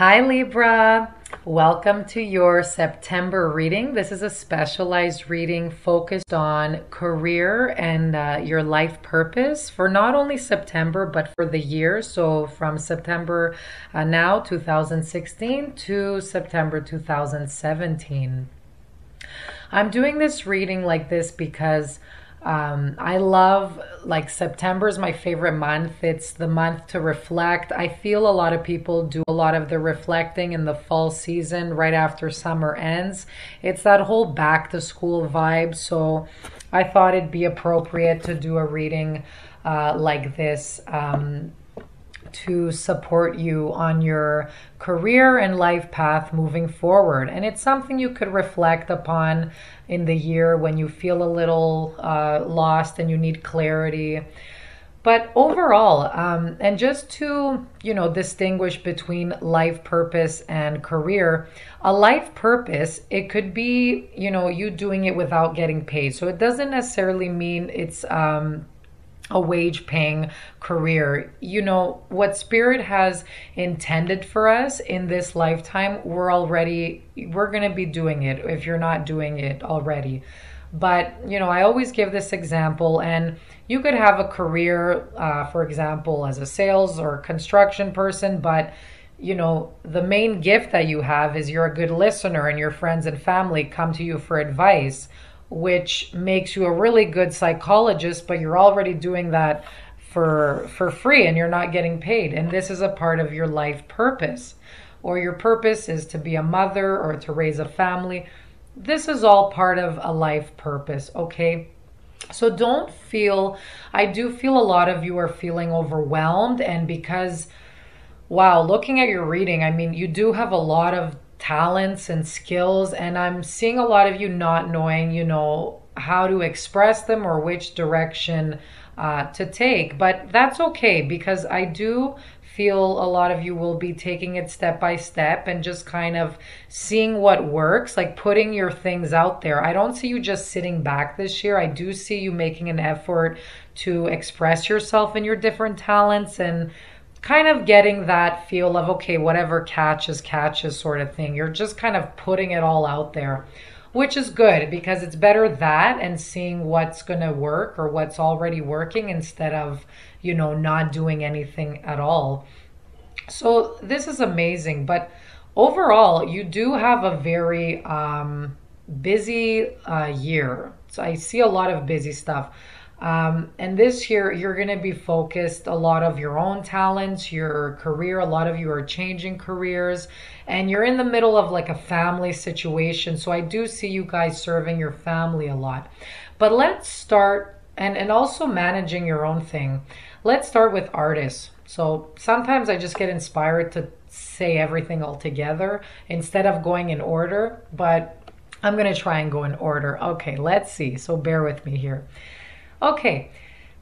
Hi Libra, welcome to your September reading. This is a specialized reading focused on career and your life purpose for not only September but for the year. So from September now 2016 to September 2017. I'm doing this reading like this because I love, like, September is my favorite month. It's the month to reflect. I feel a lot of people do a lot of the reflecting in the fall season right after summer ends. It's that whole back to school vibe. So I thought it'd be appropriate to do a reading like this. To support you on your career and life path moving forward. And it's something you could reflect upon in the year when you feel a little lost and you need clarity. But overall, and just to, distinguish between life purpose and career, a life purpose, it could be, you doing it without getting paid. So it doesn't necessarily mean it's, a wage paying career. What spirit has intended for us in this lifetime, we're going to be doing it if you're not doing it already. But, I always give this example, and you could have a career, for example, as a sales or construction person, but the main gift that you have is you're a good listener and your friends and family come to you for advice, which makes you a really good psychologist, but you're already doing that for free and you're not getting paid. And this is a part of your life purpose. Or your purpose is to be a mother or to raise a family. This is all part of a life purpose, okay? So I do feel a lot of you are feeling overwhelmed, and because, wow, looking at your reading, I mean, you do have a lot of talents and skills, and I'm seeing a lot of you not knowing, how to express them or which direction to take. But that's okay, because I do feel a lot of you will be taking it step by step and just kind of seeing what works, like putting your things out there. I don't see you just sitting back this year. I do see you making an effort to express yourself in your different talents and kind of getting that feel of, okay, whatever catches sort of thing. You're just kind of putting it all out there, which is good, because it's better that and seeing what's going to work or what's already working instead of, not doing anything at all. So this is amazing. But overall, you do have a very busy year. So I see a lot of busy stuff. And this year, you're going to be focused a lot of your own talents, your career. A lot of you are changing careers, and you're in the middle of like a family situation. So I do see you guys serving your family a lot. But let's start, and also managing your own thing. Let's start with artists. So sometimes I just get inspired to say everything all together instead of going in order, but I'm going to try and go in order. Okay, let's see. So bear with me here. Okay,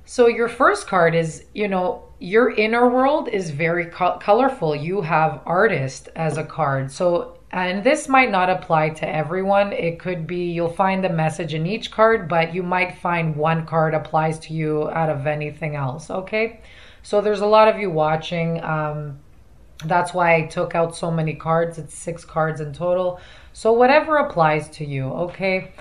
so your first card is, your inner world is very colorful. You have artist as a card. So, and this might not apply to everyone. It could be, you'll find the message in each card, but you might find one card applies to you out of anything else, okay? So there's a lot of you watching. That's why I took out so many cards. It's 6 cards in total. So whatever applies to you, okay?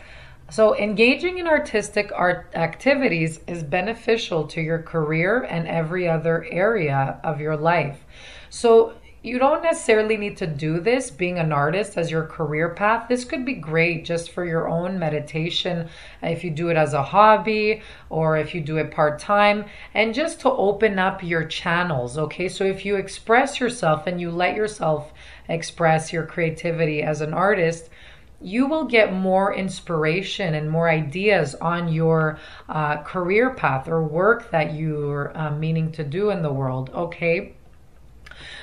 So engaging in artistic art activities is beneficial to your career and every other area of your life. So you don't necessarily need to do this, being an artist, as your career path. This could be great just for your own meditation, if you do it as a hobby or if you do it part-time, and just to open up your channels, okay? So if you express yourself and you let yourself express your creativity as an artist, you will get more inspiration and more ideas on your career path or work that you're meaning to do in the world, okay?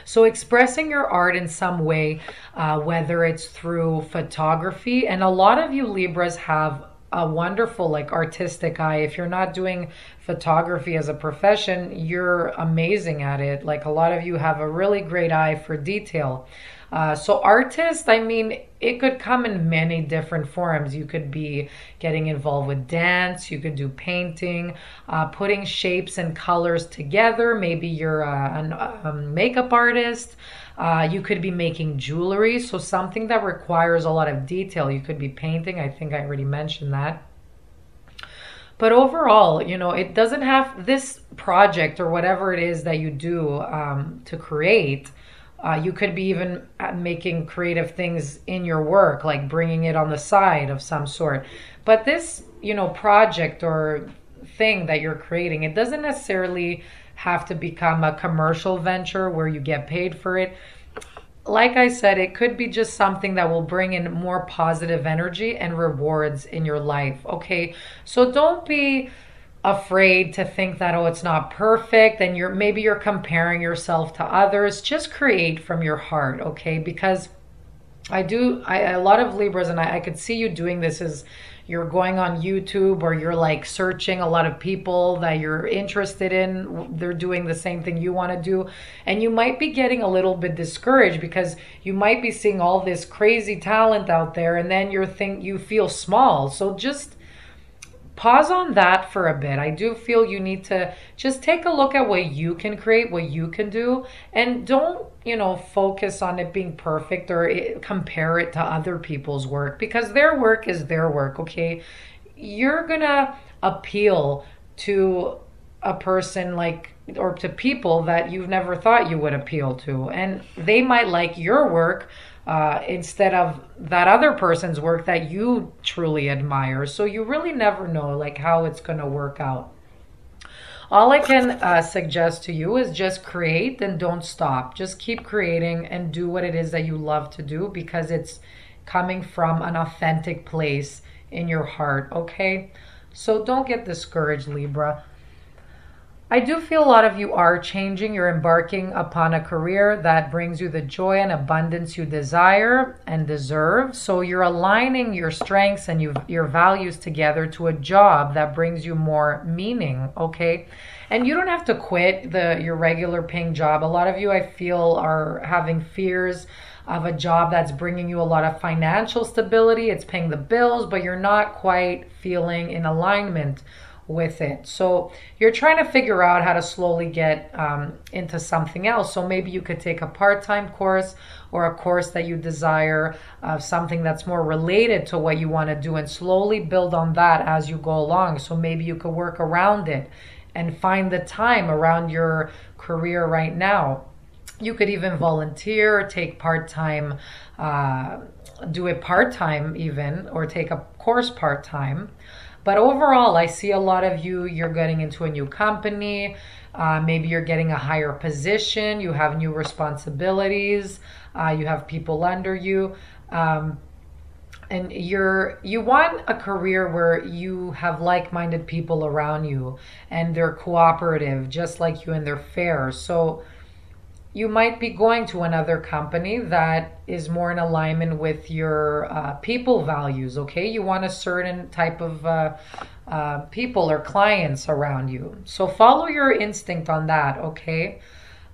So expressing your art in some way, whether it's through photography, and a lot of you Libras have a wonderful, like, artistic eye. If you're not doing photography as a profession, you're amazing at it. Like, a lot of you have a really great eye for detail. So artist, I mean, it could come in many different forms. You could be getting involved with dance, you could do painting, putting shapes and colors together. Maybe you're a makeup artist. You could be making jewelry, so something that requires a lot of detail. You could be painting. I think I already mentioned that. But overall, it doesn't have this project or whatever it is that you do to create. You could be even making creative things in your work, like bringing it on the side of some sort. But this, project or thing that you're creating, it doesn't necessarily have to become a commercial venture where you get paid for it. Like I said, it could be just something that will bring in more positive energy and rewards in your life. Okay. So don't be afraid to think that, oh, it's not perfect and maybe you're comparing yourself to others. Just create from your heart. Okay. Because a lot of Libras, and I could see you doing this, is you're going on YouTube or you're like searching a lot of people that you're interested in. They're doing the same thing you want to do. And you might be getting a little bit discouraged because you might be seeing all this crazy talent out there and then you feel small. So just pause on that for a bit. I do feel you need to just take a look at what you can create, what you can do, and don't, focus on it being perfect or compare it to other people's work, because their work is their work, okay? You're gonna appeal to a person or to people that you've never thought you would appeal to, and they might like your work instead of that other person's work that you truly admire. So you really never know how it's going to work out. All I can suggest to you is just create and don't stop. Just keep creating and do what it is that you love to do, because it's coming from an authentic place in your heart, okay? So don't get discouraged, Libra. I do feel a lot of you are changing. You're embarking upon a career that brings you the joy and abundance you desire and deserve. So you're aligning your strengths and your values together to a job that brings you more meaning, okay? And you don't have to quit your regular paying job. A lot of you, I feel, are having fears of a job that's bringing you a lot of financial stability. It's paying the bills, but you're not quite feeling in alignment with it. So you're trying to figure out how to slowly get into something else. So maybe you could take a part-time course or a course that you desire, something that's more related to what you want to do, and slowly build on that as you go along. So maybe you could work around it and find the time around your career right now. You could even volunteer, take part-time, do it part-time even, or take a course part-time. But overall, I see a lot of you're getting into a new company. Maybe you're getting a higher position. You have new responsibilities. You have people under you. And you want a career where you have like-minded people around you and they're cooperative, just like you, and they're fair. So you might be going to another company that is more in alignment with your people values, okay? You want a certain type of people or clients around you. So follow your instinct on that, okay?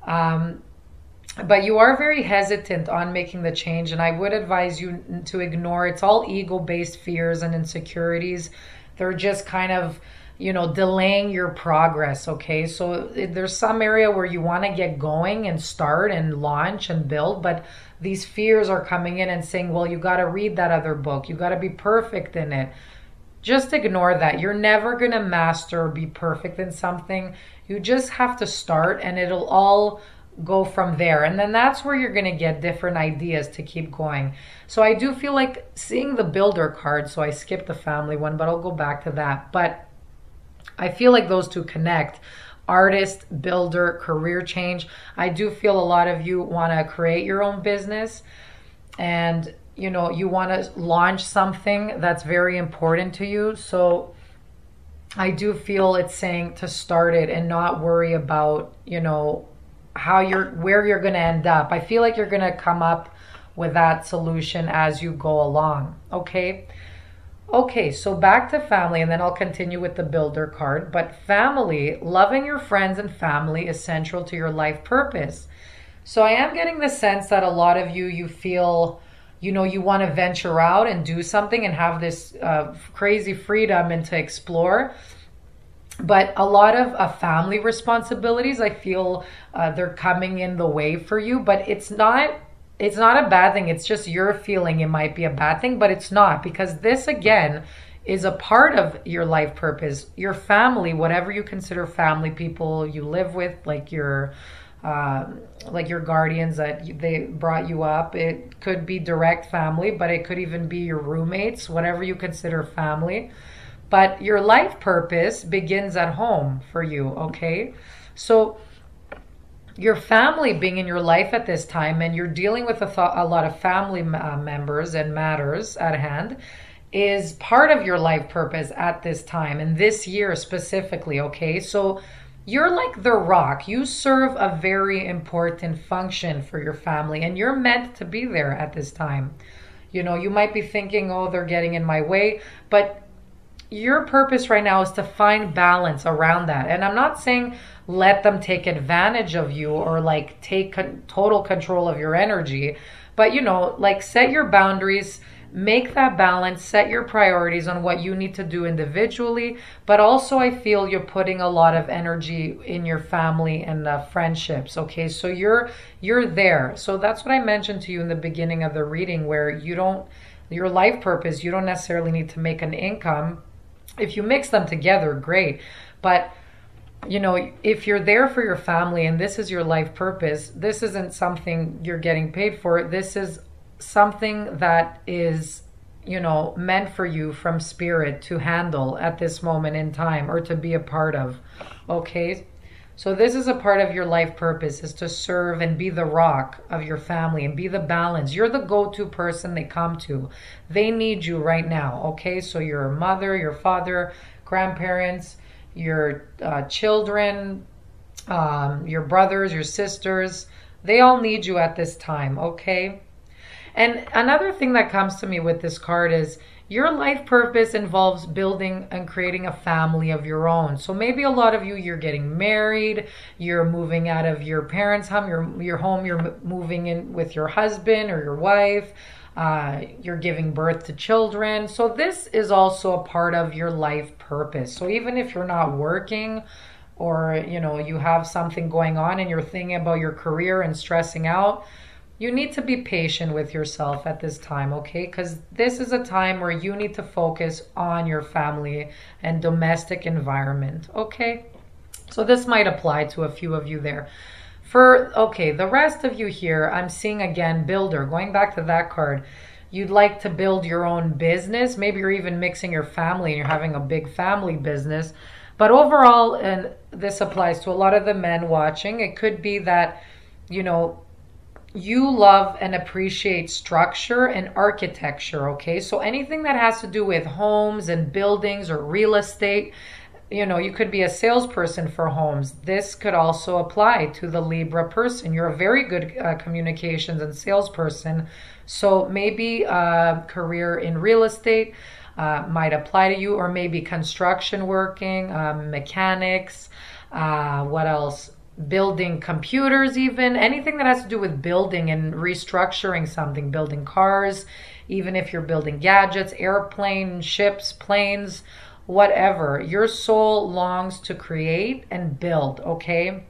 But you are very hesitant on making the change, and I would advise you to ignore. It's all ego-based fears and insecurities. They're just kind of delaying your progress, okay? So there's some area where you want to get going and start and launch and build, but these fears are coming in and saying, well, you got to read that other book. You got to be perfect in it. Just ignore that. You're never going to master or be perfect in something. You just have to start, and it'll all go from there. And then that's where you're going to get different ideas to keep going. So I do feel like seeing the builder card, so I skipped the family one, but I'll go back to that. But I feel like those two connect. Artist, builder, career change. I do feel a lot of you want to create your own business, and you want to launch something that's very important to you. So I do feel it's saying to start it and not worry about, where you're going to end up. I feel like you're going to come up with that solution as you go along. Okay, so back to family, and then I'll continue with the builder card. But family, loving your friends and family is central to your life purpose. So I am getting the sense that a lot of you feel, you want to venture out and do something and have this crazy freedom and to explore. But a lot of family responsibilities, I feel they're coming in the way for you, but it's not a bad thing. It's just you're feeling it might be a bad thing, but it's not, because this again is a part of your life purpose. Your family, whatever you consider family, people you live with, uh, like your guardians they brought you up. It could be direct family, but it could even be your roommates, whatever you consider family. But your life purpose begins at home for you, okay? So your family being in your life at this time, and you're dealing with a lot of family members and matters at hand, is part of your life purpose at this time and this year specifically, okay? So you're like the rock. You serve a very important function for your family, and you're meant to be there at this time. You might be thinking, oh, they're getting in my way, but your purpose right now is to find balance around that. And I'm not saying let them take advantage of you or like take total control of your energy, but like set your boundaries, make that balance, set your priorities on what you need to do individually. But also, I feel you're putting a lot of energy in your family and friendships, okay? So you're there. So that's what I mentioned to you in the beginning of the reading, where your life purpose, you don't necessarily need to make an income. If you mix them together, great. But if you're there for your family and this is your life purpose, this isn't something you're getting paid for. This is something that is, meant for you from spirit to handle at this moment in time, or to be a part of. Okay? So this is a part of your life purpose, is to serve and be the rock of your family and be the balance. You're the go-to person they come to. They need you right now, okay? So your mother, your father, grandparents, your children, your brothers, your sisters, they all need you at this time, okay? And another thing that comes to me with this card is your life purpose involves building and creating a family of your own. So maybe a lot of you're getting married, you're moving out of your parents' home, your home, you're moving in with your husband or your wife, you're giving birth to children. So this is also a part of your life purpose. So even if you're not working, or you have something going on and you're thinking about your career and stressing out, you need to be patient with yourself at this time, okay? Because this is a time where you need to focus on your family and domestic environment, okay? So this might apply to a few of you there. The rest of you here, I'm seeing again, builder. Going back to that card, you'd like to build your own business. Maybe you're even mixing your family and you're having a big family business. But overall, and this applies to a lot of the men watching, it could be that, you love and appreciate structure and architecture, okay? So anything that has to do with homes and buildings or real estate, you could be a salesperson for homes. This could also apply to the Libra person. You're a very good communications and salesperson. So maybe a career in real estate might apply to you, or maybe construction working, mechanics, what else? Building computers, even anything that has to do with building and restructuring something, building cars, even if you're building gadgets, airplanes, ships, planes, whatever. Your soul longs to create and build, okay?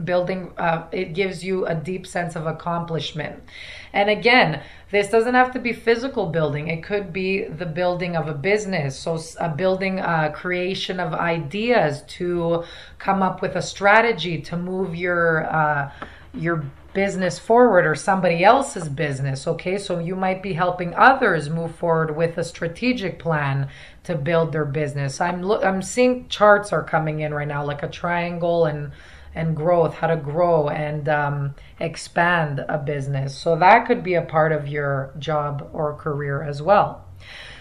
Building, it gives you a deep sense of accomplishment. And again, this doesn't have to be physical building. It could be the building of a business. So a building, creation of ideas to come up with a strategy to move your business forward, or somebody else's business, okay? So you might be helping others move forward with a strategic plan to build their business. I'm seeing charts are coming in right now, like a triangle and growth, how to grow and expand a business. So that could be a part of your job or career as well.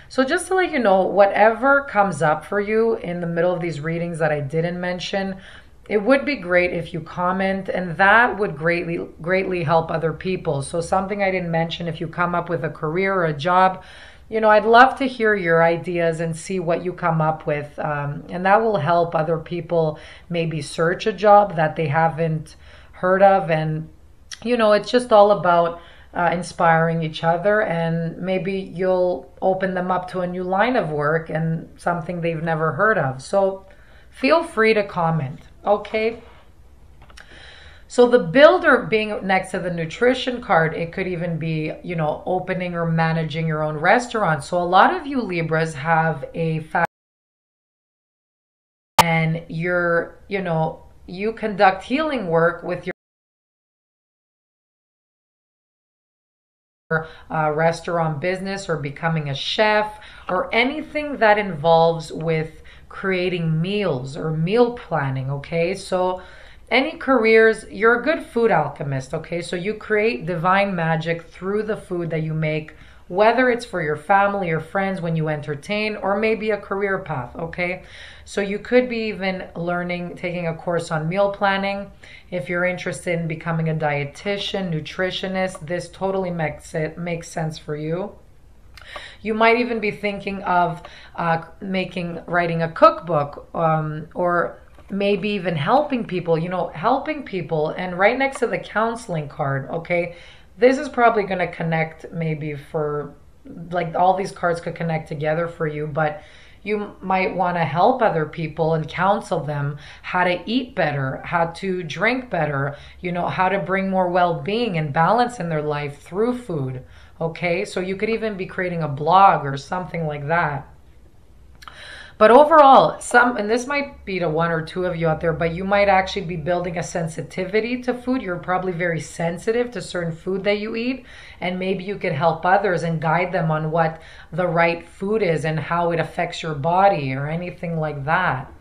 So just to let you know, whatever comes up for you in the middle of these readings that I didn't mention, it would be great if you comment, and that would greatly help other people. So something I didn't mention, if you come up with a career or a job, I'd love to hear your ideas and see what you come up with. And that will help other people maybe search a job that they haven't heard of. And, it's just all about inspiring each other. And maybe you'll open them up to a new line of work and something they've never heard of. So feel free to comment, okay? So the builder being next to the nutrition card, it could even be, opening or managing your own restaurant. So a lot of you Libras have a and you conduct healing work with your restaurant business, or becoming a chef, or anything that involves with creating meals or meal planning, okay? So any careers, you're a good food alchemist, okay? So you create divine magic through the food that you make, whether it's for your family or friends when you entertain, or maybe a career path, okay? So you could be even taking a course on meal planning. If you're interested in becoming a dietitian, nutritionist, this totally makes sense for you. You might even be thinking of writing a cookbook, or maybe even helping people, and right next to the counseling card, okay? This is probably going to connect, maybe for, like, all these cards could connect together for you, but you might want to help other people and counsel them how to eat better, how to drink better, how to bring more well-being and balance in their life through food, okay? So you could even be creating a blog or something like that. But overall, and this might be to one or two of you out there, but you might actually be building a sensitivity to food. You're probably very sensitive to certain food that you eat, and maybe you could help others and guide them on what the right food is and how it affects your body or anything like that.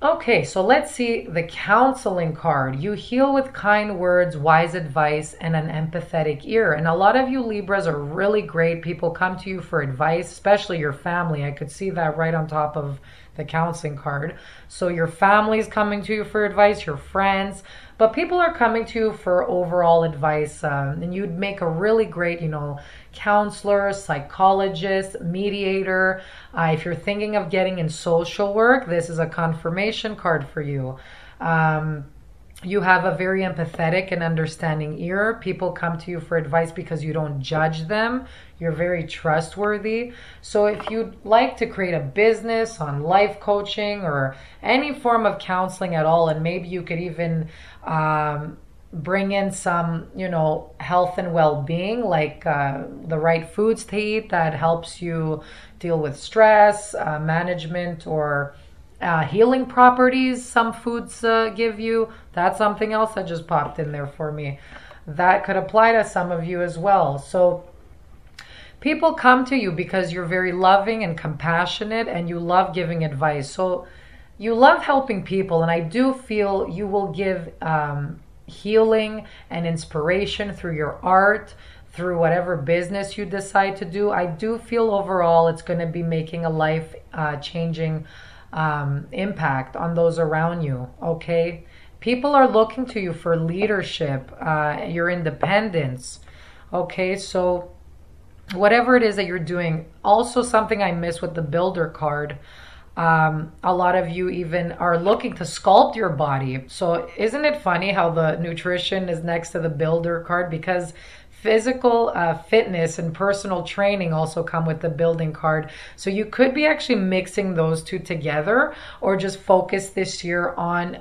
Okay, so let's see the counseling card. You heal with kind words, wise advice, and an empathetic ear. And a lot of you Libras are really great. People come to you for advice, especially your family. I could see that right on top of the counseling card. So your family is coming to you for advice, your friends, but people are coming to you for overall advice. And you'd make a really great, counselor, psychologist, mediator. If you're thinking of getting in social work, this is a confirmation card for you. You have a very empathetic and understanding ear. People come to you for advice because you don't judge them. You're very trustworthy. So if you'd like to create a business on life coaching or any form of counseling at all, and maybe you could even bring in some, health and well-being, like the right foods to eat that helps you deal with stress, management, or healing properties some foods give you. That's something else that just popped in there for me. That could apply to some of you as well. So people come to you because you're very loving and compassionate, and you love giving advice. So you love helping people, and I do feel you will give healing and inspiration through your art, through whatever business you decide to do. I do feel overall it's going to be making a life changing impact on those around you, okay? People are looking to you for leadership, your independence, okay? So whatever it is that you're doing. Also, something I miss with the builder card, a lot of you even are looking to sculpt your body. So isn't it funny how the nutrition is next to the builder card? Because physical fitness and personal training also come with the building card. So you could be actually mixing those two together, or just focus this year on,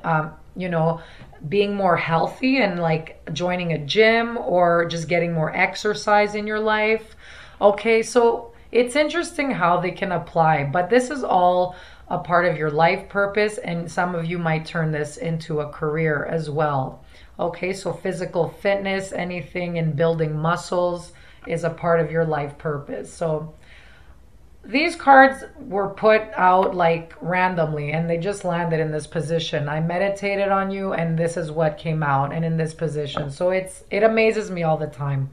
being more healthy and like joining a gym, or just getting more exercise in your life. Okay, so it's interesting how they can apply, but this is all a part of your life purpose, and some of you might turn this into a career as well. Okay, so physical fitness, anything in building muscles is a part of your life purpose. So these cards were put out like randomly, and they just landed in this position. I meditated on you, and this is what came out, and in this position. So it amazes me all the time.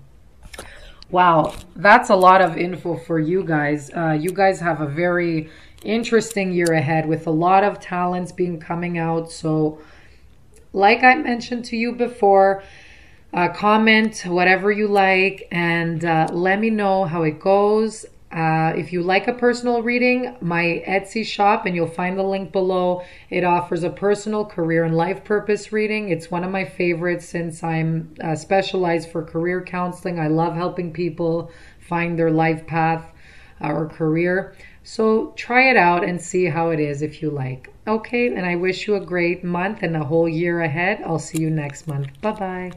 Wow, that's a lot of info for you guys. You guys have a very interesting year ahead with a lot of talents coming out. So like I mentioned to you before, comment whatever you like, and let me know how it goes. If you like a personal reading, my Etsy shop, and you'll find the link below, it offers a personal career and life purpose reading. It's one of my favorites since I'm specialized for career counseling. I love helping people find their life path or career. So try it out and see how it is if you like. Okay, and I wish you a great month and a whole year ahead. I'll see you next month. Bye-bye.